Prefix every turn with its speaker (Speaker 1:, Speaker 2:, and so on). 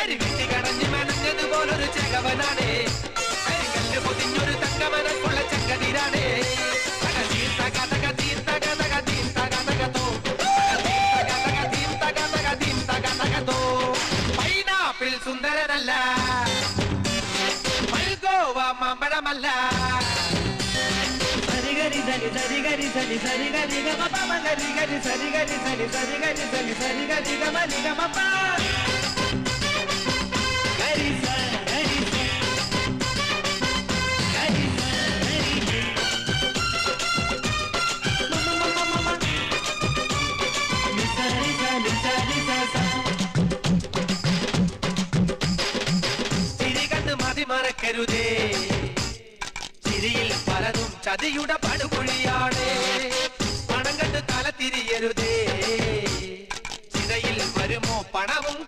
Speaker 1: കരിവിട്ടി കടഞ്ഞു മെനഞ്ഞതുപോലൊരു ചെകവനാണേ കരിങ്കല്ല് പൊതിഞ്ഞൊരു തങ്കമനക്കുള്ള ചങ്കതിരാണേ പൈനാപ്പിൾ സുന്ദരനല്ല മൽഗോവ മാമ്പഴമല്ല സരിഗരി സരി സരിഗരി സരി സരിഗരി ഗമ പമ ഗരി സരിഗരി സരി സരിഗരി സരി സരിഗരി ഗമ ഗമ പ ഗരി സരി മറക്കരുതേ ചിരിയിൽ പലതും ചതിയുടെ പടുകുഴിയാണ് പണം കണ്ട് തല തിരിയരുതേ ചിതയിൽ വരുമോ പണവും